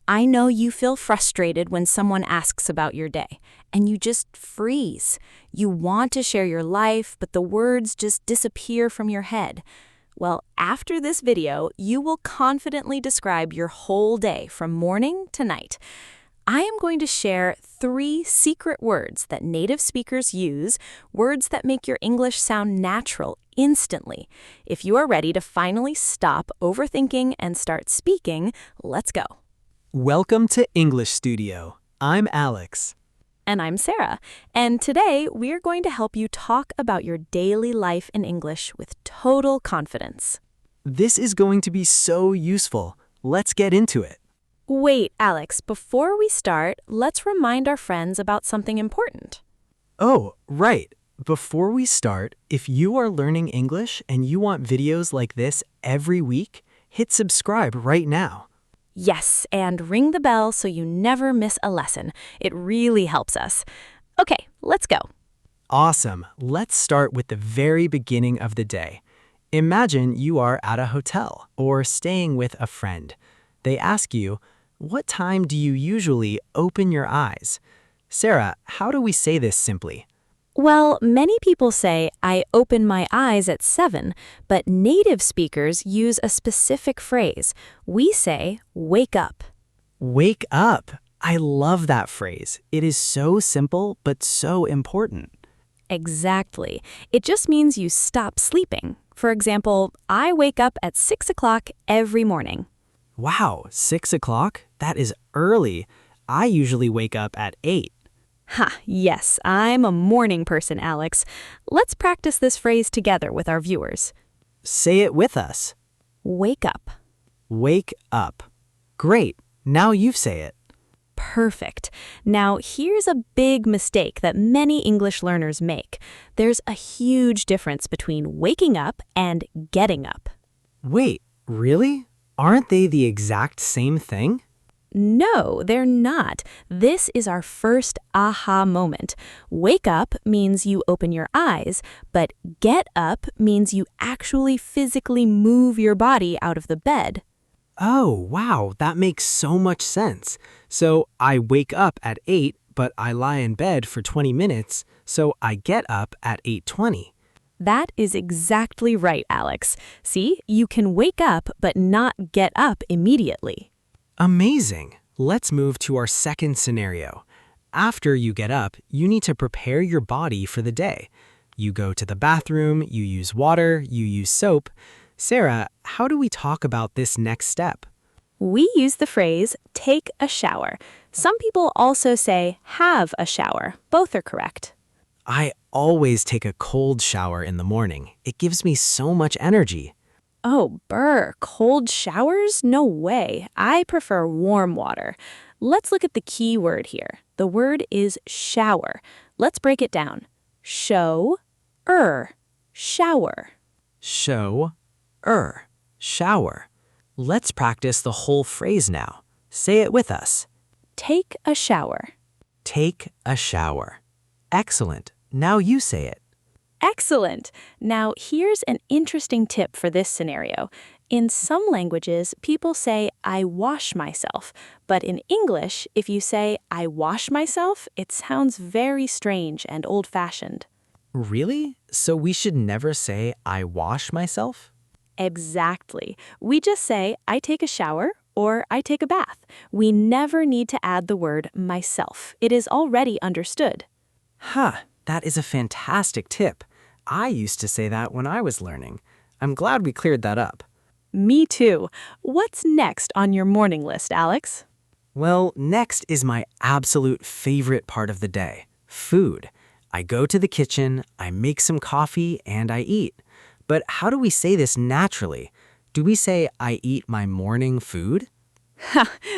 I know you feel frustrated when someone asks about your day, and you just freeze. You want to share your life, but the words just disappear from your head. Well, after this video, you will confidently describe your whole day from morning to night. I am going to share 3 secret words that native speakers use, words that make your English sound natural instantly. If you are ready to finally stop overthinking and start speaking, let's go. Welcome to English Studio. I'm Alex. And I'm Sarah, and today we are going to help you talk about your daily life in English with total confidence. This is going to be so useful. Let's get into it. Wait, Alex, before we start, let's remind our friends about something important. Oh, right. Before we start, if you are learning English and you want videos like this every week, hit subscribe right now. Yes, and ring the bell so you never miss a lesson. It really helps us. Okay, let's go. Awesome. Let's start with the very beginning of the day. Imagine you are at a hotel or staying with a friend. They ask you, what time do you usually open your eyes? Sarah, how do we say this simply? Well, many people say, I open my eyes at 7, but native speakers use a specific phrase. We say, wake up. Wake up. I love that phrase. It is so simple, but so important. Exactly. It just means you stop sleeping. For example, I wake up at 6 o'clock every morning. Wow, 6 o'clock? That is early. I usually wake up at 8. Ha, yes, I'm a morning person, Alex. Let's practice this phrase together with our viewers. Say it with us. Wake up. Wake up. Great. Now you say it. Perfect. Now, here's a big mistake that many English learners make. There's a huge difference between waking up and getting up. Wait, really? Aren't they the exact same thing? No, they're not. This is our first aha moment. Wake up means you open your eyes, but get up means you actually physically move your body out of the bed. Oh, wow, that makes so much sense. So I wake up at 8, but I lie in bed for 20 minutes, so I get up at 8:20. That is exactly right, Alex. See, you can wake up but not get up immediately. Amazing. Let's move to our second scenario. After you get up, you need to prepare your body for the day. You go to the bathroom, you use water, you use soap. Sarah, how do we talk about this next step? We use the phrase, take a shower. Some people also say, have a shower. Both are correct. I always take a cold shower in the morning. It gives me so much energy. Oh, brr, cold showers? No way. I prefer warm water. Let's look at the key word here. The word is shower. Let's break it down. Shower. Shower. Let's practice the whole phrase now. Say it with us. Take a shower. Take a shower. Excellent. Now you say it. Excellent! Now, here's an interesting tip for this scenario. In some languages, people say, I wash myself. But in English, if you say, I wash myself, it sounds very strange and old-fashioned. Really? So we should never say, I wash myself? Exactly. We just say, I take a shower or I take a bath. We never need to add the word myself. It is already understood. That is a fantastic tip. I used to say that when I was learning. I'm glad we cleared that up. Me too. What's next on your morning list, Alex? Well, next is my absolute favorite part of the day, food. I go to the kitchen, I make some coffee, and I eat. But how do we say this naturally? Do we say, I eat my morning food?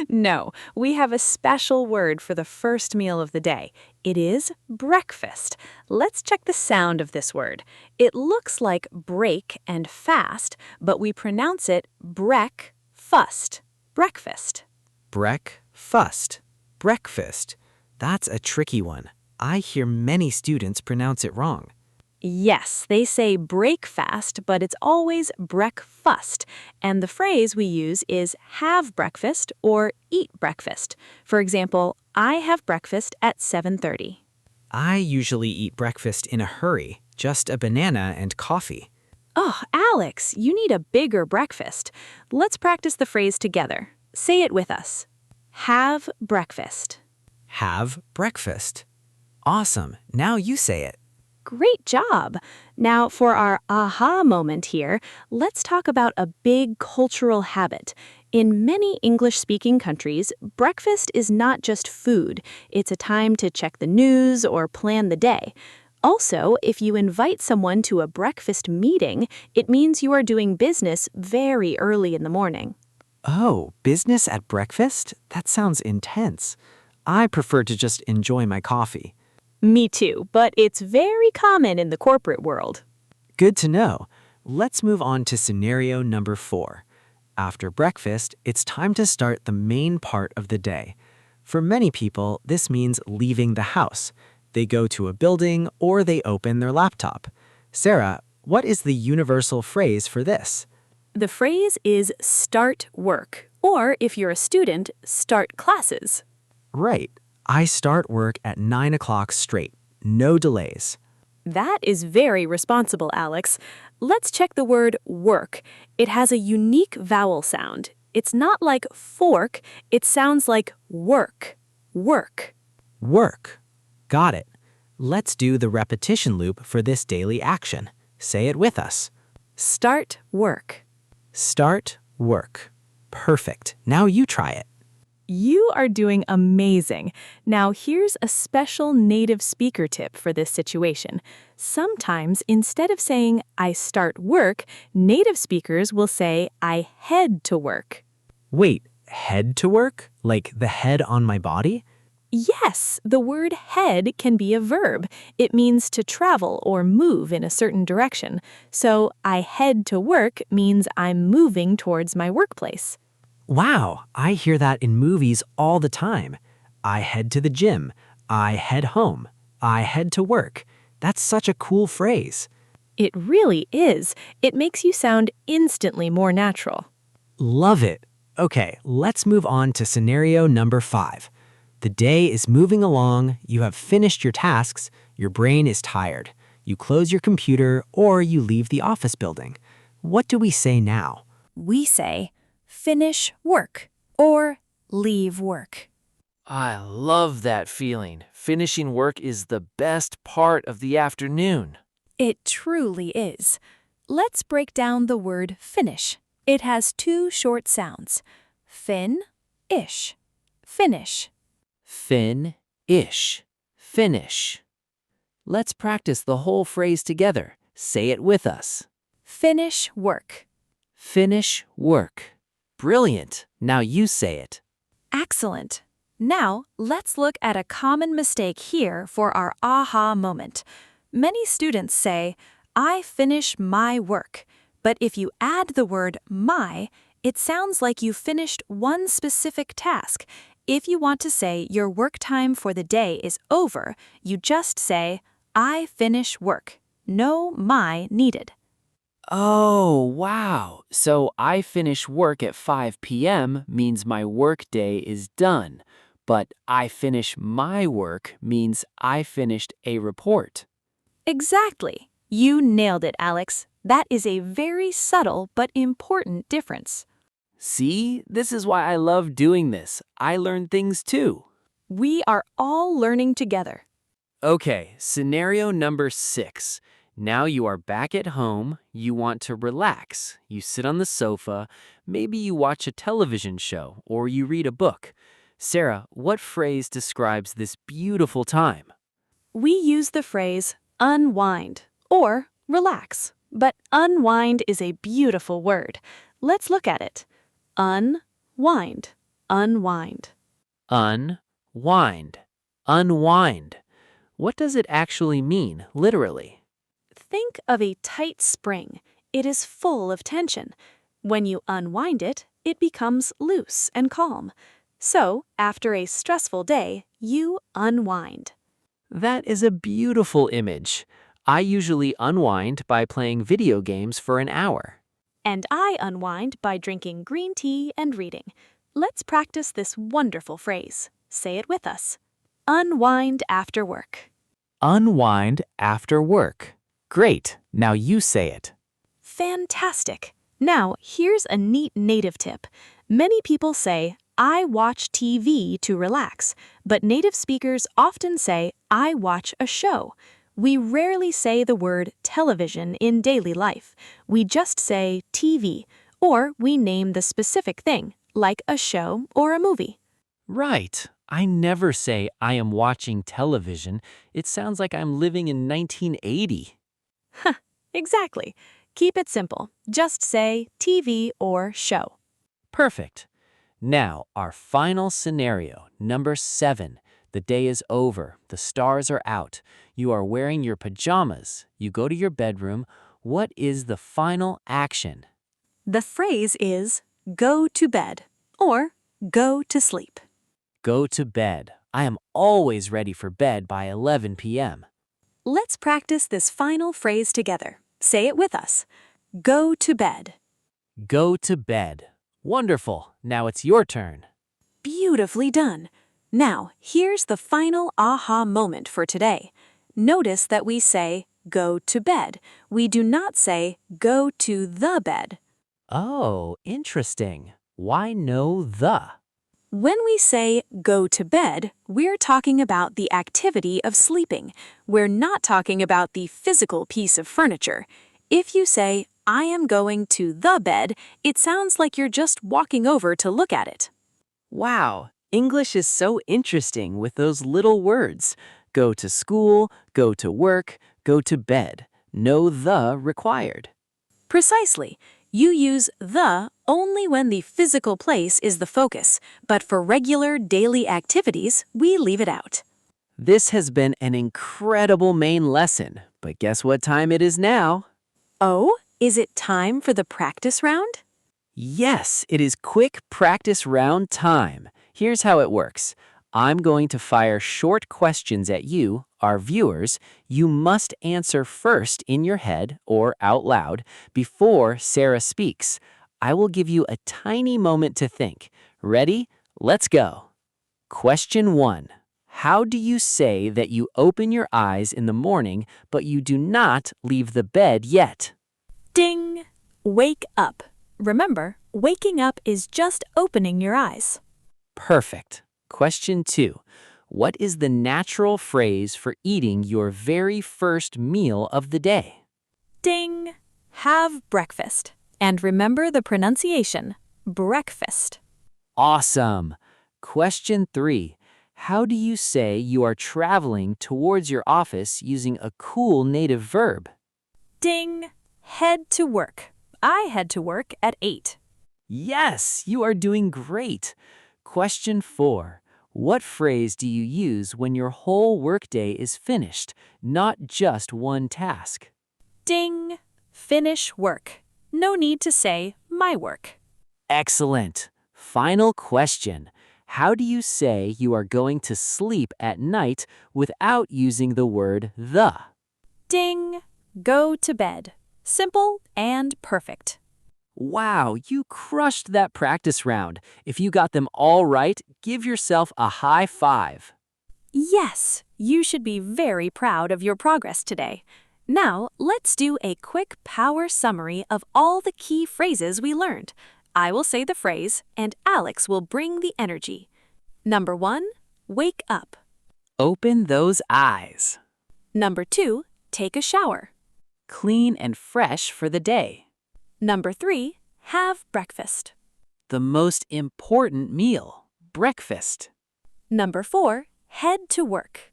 No, we have a special word for the first meal of the day. It is breakfast. Let's check the sound of this word. It looks like break and fast, but we pronounce it break-fust. Breakfast. Break-fust. Breakfast. That's a tricky one. I hear many students pronounce it wrong. Yes, they say break fast, but it's always breakfast. And the phrase we use is have breakfast or eat breakfast. For example, I have breakfast at 7:30. I usually eat breakfast in a hurry, just a banana and coffee. Oh, Alex, you need a bigger breakfast. Let's practice the phrase together. Say it with us. Have breakfast. Have breakfast. Awesome. Now you say it. Great job! Now, for our aha moment here, let's talk about a big cultural habit. In many English speaking countries, breakfast is not just food, it's a time to check the news or plan the day. Also, if you invite someone to a breakfast meeting, it means you are doing business very early in the morning. Oh, business at breakfast? That sounds intense. I prefer to just enjoy my coffee. Me too, but it's very common in the corporate world. Good to know. Let's move on to scenario number 4. After breakfast, it's time to start the main part of the day. For many people, this means leaving the house. They go to a building or they open their laptop. Sarah, what is the universal phrase for this? The phrase is start work, or if you're a student, start classes. Right. I start work at 9 o'clock straight. No delays. That is very responsible, Alex. Let's check the word work. It has a unique vowel sound. It's not like fork, it sounds like work. Work. Work. Got it. Let's do the repetition loop for this daily action. Say it with us. Start work. Start work. Perfect. Now you try it. You are doing amazing. Now, here's a special native speaker tip for this situation. Sometimes, instead of saying, I start work, native speakers will say, I head to work. Wait, head to work? Like the head on my body? Yes, the word head can be a verb. It means to travel or move in a certain direction. So, I head to work means I'm moving towards my workplace. Wow, I hear that in movies all the time. I head to the gym. I head home. I head to work. That's such a cool phrase. It really is. It makes you sound instantly more natural. Love it. Okay, let's move on to scenario number 5. The day is moving along, you have finished your tasks, your brain is tired. You close your computer or you leave the office building. What do we say now? We say, finish work or leave work. I love that feeling. Finishing work is the best part of the afternoon. It truly is. Let's break down the word finish. It has 2 short sounds. Fin-ish. Finish. Fin-ish. Finish. Let's practice the whole phrase together. Say it with us. Finish work. Finish work. Brilliant. Now you say it. Excellent. Now, let's look at a common mistake here for our aha moment. Many students say, I finish my work. But if you add the word my, it sounds like you finished one specific task. If you want to say your work time for the day is over, you just say, I finish work. No my needed. Oh, wow. So I finish work at 5 p.m. means my work day is done. But I finish my work means I finished a report. Exactly. You nailed it, Alex. That is a very subtle but important difference. See, this is why I love doing this. I learn things too. We are all learning together. Okay, scenario number 6. Now you are back at home, you want to relax. You sit on the sofa, maybe you watch a television show or you read a book. Sarah, what phrase describes this beautiful time? We use the phrase unwind or relax, but unwind is a beautiful word. Let's look at it. Unwind, unwind. Unwind. Unwind. What does it actually mean, literally? Think of a tight spring. It is full of tension. When you unwind it, it becomes loose and calm. So, after a stressful day, you unwind. That is a beautiful image. I usually unwind by playing video games for an hour. And I unwind by drinking green tea and reading. Let's practice this wonderful phrase. Say it with us. Unwind after work. Unwind after work. Great. Now you say it. Fantastic. Now, here's a neat native tip. Many people say, I watch TV to relax, but native speakers often say, I watch a show. We rarely say the word television in daily life. We just say TV, or we name the specific thing, like a show or a movie. Right. I never say I am watching television. It sounds like I'm living in 1980. Exactly. Keep it simple. Just say TV or show. Perfect. Now, our final scenario, number 7. The day is over. The stars are out. You are wearing your pajamas. You go to your bedroom. What is the final action? The phrase is go to bed or go to sleep. Go to bed. I am always ready for bed by 11 p.m. Let's practice this final phrase together. Say it with us. Go to bed. Go to bed. Wonderful. Now it's your turn. Beautifully done. Now, here's the final aha moment for today. Notice that we say go to bed. We do not say go to the bed. Oh, interesting. Why no the? When we say go to bed, we're talking about the activity of sleeping. We're not talking about the physical piece of furniture. If you say, I am going to the bed, it sounds like you're just walking over to look at it. Wow, English is so interesting with those little words. Go to school, go to work, go to bed. No the required. Precisely. You use the only when the physical place is the focus, but for regular daily activities, we leave it out. This has been an incredible main lesson, but guess what time it is now? Oh, is it time for the practice round? Yes, it is quick practice round time. Here's how it works. I'm going to fire short questions at you, our viewers. You must answer first in your head or out loud before Sarah speaks. I will give you a tiny moment to think. Ready? Let's go. Question 1. How do you say that you open your eyes in the morning, but you do not leave the bed yet? Ding! Wake up. Remember, waking up is just opening your eyes. Perfect. Question 2. What is the natural phrase for eating your very first meal of the day? Ding! Have breakfast. And remember the pronunciation, breakfast. Awesome. Question 3. How do you say you are traveling towards your office using a cool native verb? Ding! Head to work. I head to work at 8. Yes, you are doing great. Question 4. What phrase do you use when your whole workday is finished, not just one task? Ding! Finish work. No need to say my work. Excellent. Final question. How do you say you are going to sleep at night without using the word the? Ding! Go to bed. Simple and perfect. Wow, you crushed that practice round. If you got them all right, give yourself a high five. Yes, you should be very proud of your progress today. Now, let's do a quick power summary of all the key phrases we learned. I will say the phrase, and Alex will bring the energy. Number 1, wake up. Open those eyes. Number 2, take a shower. Clean and fresh for the day. Number 3, have breakfast. The most important meal, breakfast. Number 4, head to work.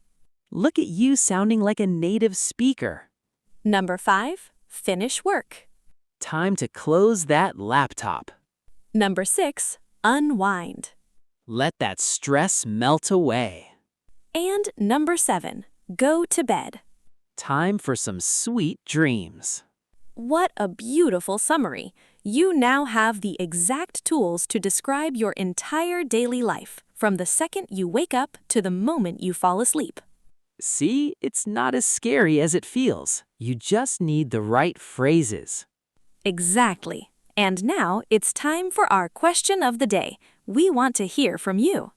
Look at you sounding like a native speaker. Number 5, finish work. Time to close that laptop. Number 6, unwind. Let that stress melt away. And number 7, go to bed. Time for some sweet dreams. What a beautiful summary. You now have the exact tools to describe your entire daily life, from the second you wake up to the moment you fall asleep. See, it's not as scary as it feels. You just need the right phrases. Exactly. And now it's time for our question of the day. We want to hear from you.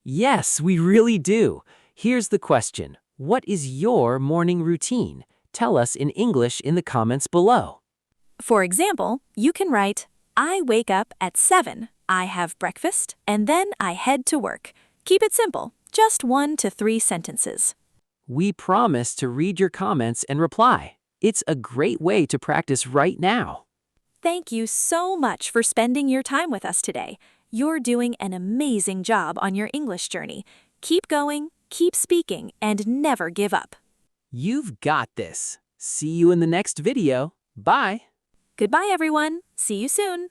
Yes, we really do. Here's the question. What is your morning routine? Tell us in English in the comments below. For example, you can write, I wake up at 7, I have breakfast, and then I head to work. Keep it simple, just 1 to 3 sentences. We promise to read your comments and reply. It's a great way to practice right now. Thank you so much for spending your time with us today. You're doing an amazing job on your English journey. Keep going, keep speaking, and never give up. You've got this. See you in the next video. Bye. Goodbye, everyone. See you soon.